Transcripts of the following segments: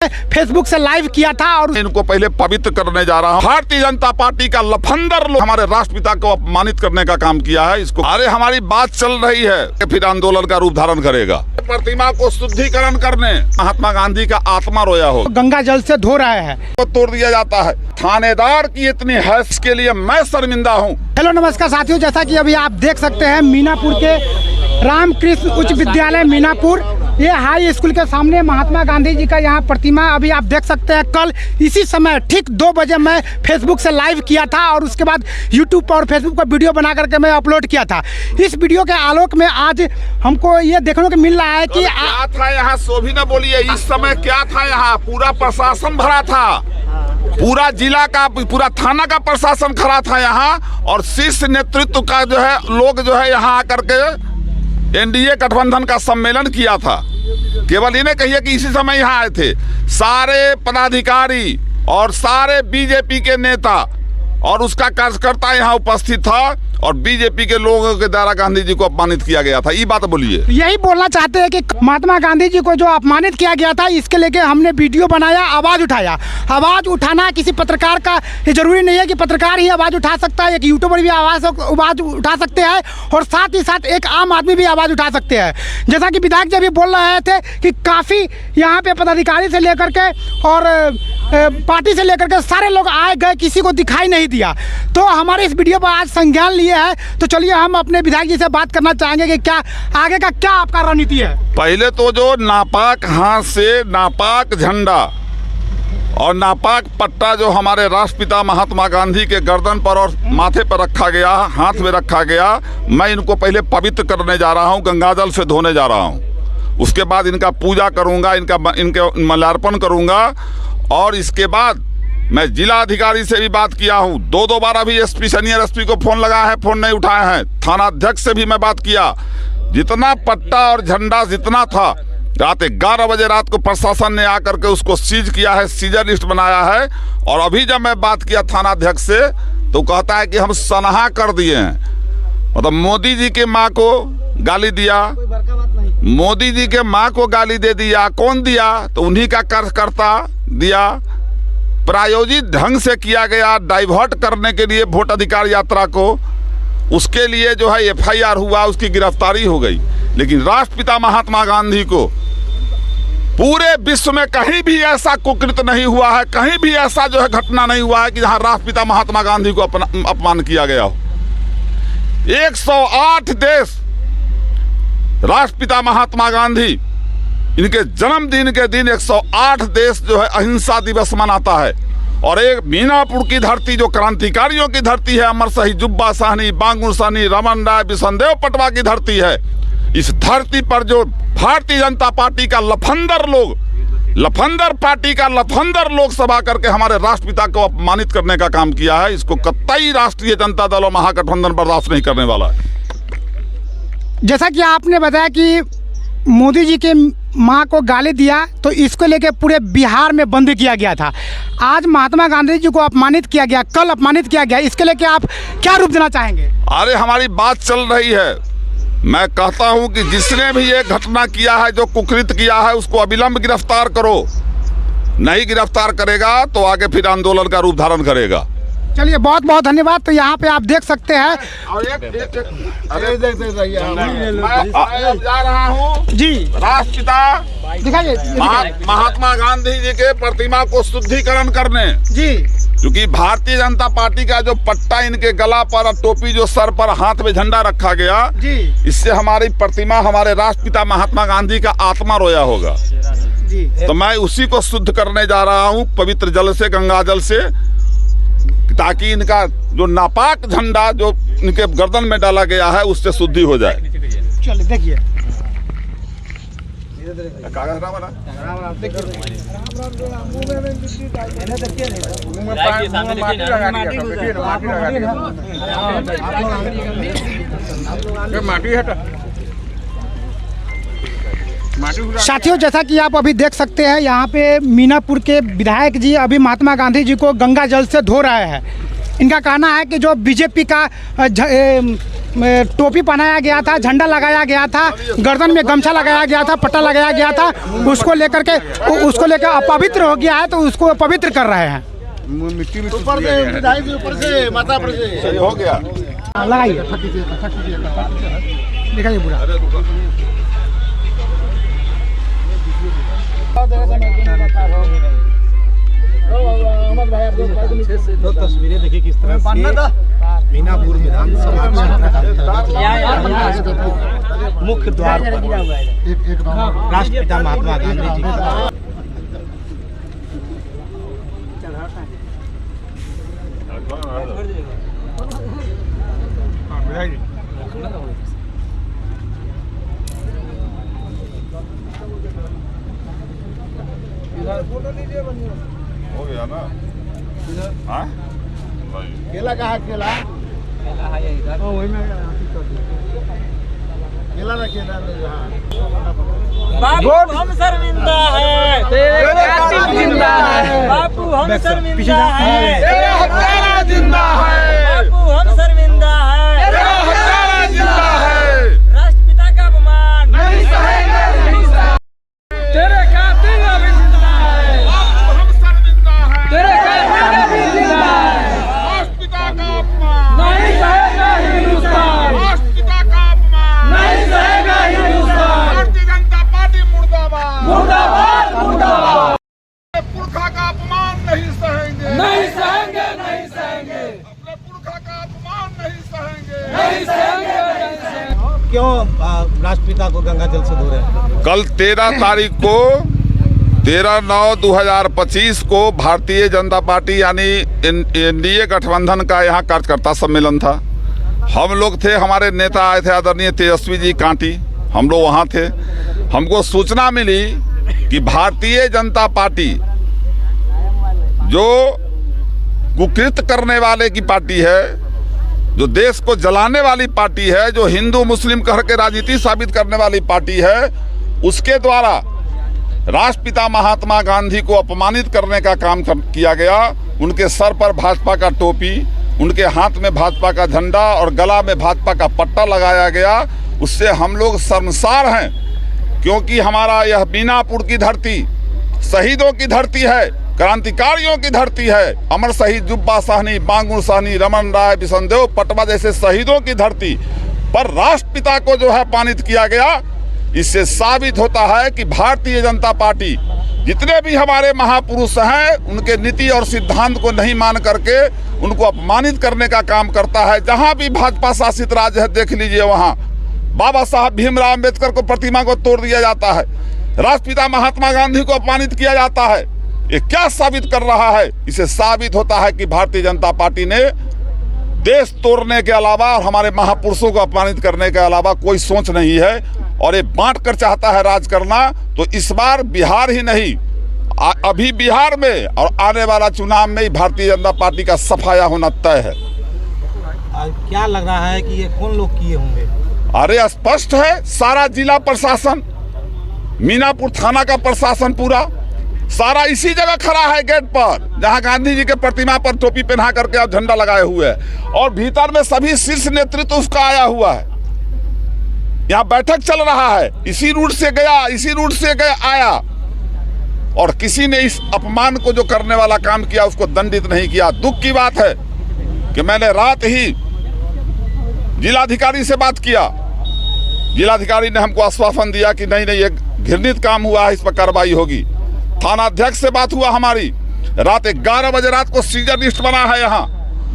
Facebook से live किया था और इनको पहले पवित्र करने जा रहा हूँ। भारतीय जनता पार्टी का लफंदर लोग हमारे राष्ट्रपिता को अपमानित करने का काम किया है। इसको अरे हमारी बात चल रही है, फिर आंदोलन का रूप धारण करेगा। प्रतिमा को शुद्धिकरण करने महात्मा गांधी का आत्मा रोया हो, गंगा जल से धो रहे हैं, तो तोड़ दिया जाता है। थानेदार की इतनी हैस के लिए मैं शर्मिंदा हूँ। हेलो नमस्कार साथियों, जैसा कि अभी आप देख सकते हैं मीनापुर के रामकृष्ण उच्च विद्यालय मीनापुर, ये हाई स्कूल के सामने महात्मा गांधी जी का यहाँ प्रतिमा अभी आप देख सकते हैं। कल इसी समय ठीक 2 बजे मैं फेसबुक से लाइव किया था और उसके बाद यूट्यूब पर और फेसबुक पर वीडियो बना करके मैं अपलोड किया था। इस वीडियो के आलोक में आज हमको ये देखने को मिल रहा है कि क्या था यहाँ, सो भी न बोलिए। इस समय क्या था यहाँ, पूरा प्रशासन भरा था, पूरा जिला का पूरा थाना का प्रशासन खड़ा था यहाँ, और शीर्ष नेतृत्व का जो है लोग जो है यहाँ आकर के एनडीए गठबंधन का सम्मेलन किया था। केवल इन्हें कहिए कि इसी समय यहाँ आए थे सारे पदाधिकारी और सारे बीजेपी के नेता और उसका कार्यकर्ता यहाँ उपस्थित था, और बीजेपी के लोगों के द्वारा गांधी जी को अपमानित किया गया था। ये बात बोलिए। यही बोलना चाहते हैं कि महात्मा गांधी जी को जो अपमानित किया गया था, इसके लेके हमने वीडियो बनाया, आवाज़ उठाया। आवाज़ उठाना किसी पत्रकार का ये जरूरी नहीं है कि पत्रकार ही आवाज़ उठा सकता है, एक यूट्यूबर भी आवाज़ उठा सकते हैं और साथ ही साथ एक आम आदमी भी आवाज़ उठा सकते हैं। जैसा कि विधायक जी भी बोल रहे थे कि काफ़ी यहाँ पे पदाधिकारी से लेकर के और पार्टी से लेकर के सारे लोग आए गए, किसी को दिखाई नहीं दिया। तो हमारे इस वीडियो पर आज संज्ञान लिए है, तो चलिए हम अपने विधायक जी से बात करना चाहेंगे कि क्या आगे का क्या आपका रणनीति है। पहले तो जो नापाक हाथ से नापाक झंडा और नापाक पट्टा जो हमारे राष्ट्रपिता महात्मा गांधी के गर्दन पर और माथे पर रखा गया, हाथ में रखा गया, मैं इनको पहले पवित्र करने जा रहा हूँ, गंगाजल से धोने जा रहा हूँ। उसके बाद इनका पूजा करूँगा, इनके माल्यार्पण करूँगा, और इसके बाद मैं जिला अधिकारी से भी बात किया हूँ। 2 बार अभी एसपी सीनियर एसपी को फोन लगाया है, फोन नहीं उठाए हैं। थाना अध्यक्ष से भी मैं बात किया। जितना पट्टा और झंडा जितना था, रात 11 बजे रात को प्रशासन ने आकर के उसको सीज किया है, सीजर लिस्ट बनाया है। और अभी जब मैं बात किया थाना अध्यक्ष से, तो कहता है कि हम सनहा कर दिए हैं। मतलब मोदी जी के माँ को गाली दिया, मोदी जी के माँ को गाली दे दिया। कौन दिया? तो उन्हीं का कार्यकर्ता दिया। प्रायोजित ढंग से किया गया, डाइवर्ट करने के लिए वोट अधिकार यात्रा को, उसके लिए जो है एफआईआर हुआ, उसकी गिरफ्तारी हो गई। लेकिन राष्ट्रपिता महात्मा गांधी को पूरे विश्व में कहीं भी ऐसा कुकृत नहीं हुआ है, कहीं भी ऐसा जो है घटना नहीं हुआ है कि जहां राष्ट्रपिता महात्मा गांधी को अपमान किया गया हो। 108 देश राष्ट्रपिता महात्मा गांधी इनके जन्मदिन के दिन 108 देश जो है अहिंसा दिवस मनाता है। और एक मीनापुर की धरती जो क्रांतिकारियों की धरती है, अमर शहीद जुब्बा साहनी, बांगुर साहनी, रमन राय, बिशनदेव पटवा की धरती है। इस धरती पर जो भारतीय जनता पार्टी का लफंदर पार्टी का लफंदर लोग सभा करके हमारे राष्ट्रपिता को अपमानित करने का काम किया है, इसको कतई राष्ट्रीय जनता दल और महागठबंधन बर्दाश्त नहीं करने वाला है। जैसा कि आपने बताया कि मोदी जी के माँ को गाली दिया, तो इसको लेके पूरे बिहार में बंद किया गया था। आज महात्मा गांधी जी को अपमानित किया गया, कल अपमानित किया गया, इसके लेके आप क्या रूप देना चाहेंगे? अरे हमारी बात चल रही है। मैं कहता हूं कि जिसने भी ये घटना किया है, जो कुकृत किया है, उसको अविलंब गिरफ्तार करो। नहीं गिरफ्तार करेगा तो आगे फिर आंदोलन का रूप धारण करेगा। चलिए बहुत बहुत धन्यवाद। तो यहाँ पे आप देख सकते हैं मैं जा रहा हूँ जी, राष्ट्रपिता दिखाइए महात्मा गांधी जी के प्रतिमा को शुद्धिकरण करने जी, क्योंकि भारतीय जनता पार्टी का जो पट्टा इनके गला पर और टोपी जो सर पर हाथ में झंडा रखा गया जी, इससे हमारी प्रतिमा, हमारे राष्ट्रपिता महात्मा गांधी का आत्मा रोया होगा जी। तो मैं उसी को शुद्ध करने जा रहा हूँ पवित्र जल से, गंगाजल से, ताकि इनका जो नापाक झंडा जो इनके गर्दन में डाला गया है उससे शुद्धि हो जाए। चलिए देखिए, साथियों जैसा कि आप अभी देख सकते हैं यहाँ पे मीनापुर के विधायक जी अभी महात्मा गांधी जी को गंगा जल से धो रहे हैं। इनका कहना है कि जो बीजेपी का टोपी पहनाया गया था, झंडा लगाया गया था, गर्दन में गमछा लगाया गया था, पट्टा लगाया गया था, उसको लेकर अपवित्र हो गया है, तो उसको पवित्र कर रहे हैं। मिट्टी में ऊपर से माथा पर से सही हो गया। लगाइए, दिखाइए पूरा। दो तस्वीरें देखिए किस तरह से मीनापुर विधानसभा मुख्य द्वार पर राष्ट्रपिता महात्मा गांधी जी का हो गया ना। हाँ? केला कहाँ केला केला ना केला बापू हम शर्मिंदा है, तेरे कातिल जिंदा है। बापू हम शर्मिंदा है, तेरे हत्यारा जिंदा है। बापू हम शर्मिंदा है, तेरे हत्यारा जिंदा है। राष्ट्रपिता का अपमान नहीं सहेंगे, नहीं सहेंगे। तेरे कातिल अभी जिंदा है, बापू हम शर्मिंदा है। तेरे कातिल अभी जिंदा है। राष्ट्रपिता का अपमान नहीं सहेगा हिंदुस्तान, राष्ट्रपिता का अपमान नहीं सहेगा हिंदुस्तान। भारतीय जनता पार्टी मुर्दाबाद। मुर्दाबाद, मुर्दाबाद। पुरखा का अपमान नहीं सहेंगे, नहीं सहेंगे, नहीं सहेंगे, अपने पुरखा का अपमान नहीं सहेंगे, नहीं सहेंगे, नहीं सहेंगे। क्यों राष्ट्रपिता को गंगा जल से धो रहे हैं? कल 13 तारीख को 13/9/2025 को भारतीय जनता पार्टी यानी एनडीए गठबंधन का यहाँ कार्यकर्ता सम्मेलन था। हम लोग थे, हमारे नेता आए थे आदरणीय तेजस्वी जी कांटी, हम लोग वहाँ थे। हमको सूचना मिली कि भारतीय जनता पार्टी जो कुकृत करने वाले की पार्टी है, जो देश को जलाने वाली पार्टी है, जो हिंदू मुस्लिम कह के राजनीति साबित करने वाली पार्टी है, उसके द्वारा राष्ट्रपिता महात्मा गांधी को अपमानित करने का काम किया गया। उनके सर पर भाजपा का टोपी, उनके हाथ में भाजपा का झंडा और गला में भाजपा का पट्टा लगाया गया। उससे हम लोग शर्मसार हैं, क्योंकि हमारा यह मीनापुर की धरती शहीदों की धरती है, क्रांतिकारियों की धरती है। अमर शहीद जुब्बा साहनी, बांगुर साहनी, रमन राय, बिशनदेव पटवा जैसे शहीदों की धरती पर राष्ट्रपिता को जो है अपमानित किया गया। इससे साबित होता है कि भारतीय जनता पार्टी जितने भी हमारे महापुरुष हैं, उनके नीति और सिद्धांत को नहीं मान करके उनको अपमानित करने का काम करता है। जहां भी भाजपा शासित राज्य है, देख लीजिए, वहां बाबा साहब भीमराव अम्बेडकर को प्रतिमा को तोड़ दिया जाता है, राष्ट्रपिता महात्मा गांधी को अपमानित किया जाता है। ये क्या साबित कर रहा है? इसे साबित होता है कि भारतीय जनता पार्टी ने देश तोड़ने के अलावा और हमारे महापुरुषों को अपमानित करने के अलावा कोई सोच नहीं है, और ये बांट कर चाहता है राज करना। तो इस बार बिहार ही नहीं, अभी बिहार में और आने वाला चुनाव में ही भारतीय जनता पार्टी का सफाया होना तय है। क्या लग रहा है कि ये कौन लोग किए होंगे? अरे स्पष्ट है, सारा जिला प्रशासन, मीनापुर थाना का प्रशासन पूरा सारा इसी जगह खड़ा है गेट पर, जहां गांधी जी के प्रतिमा पर टोपी पहना करके और झंडा लगाए हुए है, और भीतर में सभी शीर्ष नेतृत्व उसका आया हुआ है। यहाँ बैठक चल रहा है, इसी रूट से गया, इसी रूट से गया आया, और किसी ने इस अपमान को जो करने वाला काम किया उसको दंडित नहीं किया। दुख की बात है कि मैंने रात ही जिलाधिकारी से बात किया। जिलाधिकारी ने हमको आश्वासन दिया कि नहीं नहीं, ये घृणित काम हुआ है, इस पर कार्रवाई होगी। थाना अध्यक्ष से बात हुआ हमारी, रात 11 बजे रात को सीजर लिस्ट बना है यहाँ,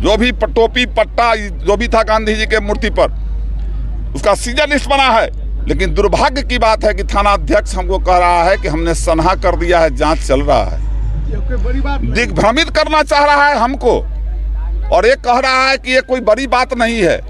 जो भी टोपी पट्टा जो भी था गांधी जी के मूर्ति पर, उसका सीजर लिस्ट बना है। लेकिन दुर्भाग्य की बात है कि थाना अध्यक्ष हमको कह रहा है कि हमने सनहा कर दिया है, जांच चल रहा है। दिग्भ्रमित करना चाह रहा है हमको, और ये कह रहा है कि ये कोई बड़ी बात नहीं है।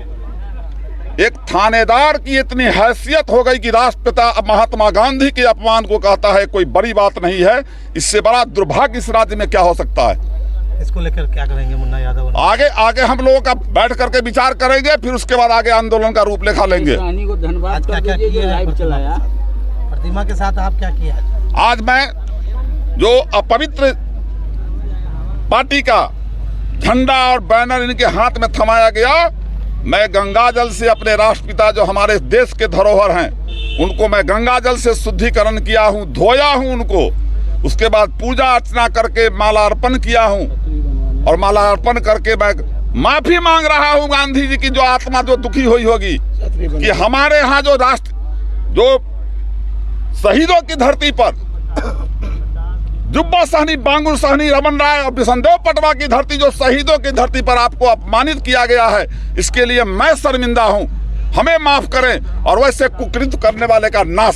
एक थानेदार की इतनी हैसियत हो गई कि राष्ट्रपिता महात्मा गांधी के अपमान को कहता है कोई बड़ी बात नहीं है। इससे बड़ा दुर्भाग्य इस राज्य में क्या हो सकता है? इसको लेकर क्या करेंगे मुन्ना यादव? आगे हम लोगों का बैठ करके विचार करेंगे, फिर उसके बाद आगे आंदोलन का रूप लेखा लेंगे। को धन्यवाद क्या क्या किया चलाया प्रतिमा के साथ, आप क्या किया? आज मैं जो अपवित्र पार्टी का झंडा और बैनर इनके हाथ में थमाया गया। मैं गंगा जल से अपने राष्ट्रपिता जो हमारे देश के धरोहर हैं उनको मैं गंगा जल से शुद्धिकरण किया हूँ, धोया हूँ उनको। उसके बाद पूजा अर्चना करके माला अर्पण किया हूँ और माला अर्पण करके मैं माफी मांग रहा हूँ गांधी जी की जो आत्मा जो दुखी हुई होगी कि हमारे यहाँ जो राष्ट्र जो शहीदों की धरती पर जुब्बा साहनी, बांगुर साहनी, रमन राय और बिशनदेव पटवा की धरती जो शहीदों की धरती पर आपको अपमानित किया गया है, इसके लिए मैं शर्मिंदा हूं। हमें माफ करें और वैसे कुकृत्य करने वाले का नाश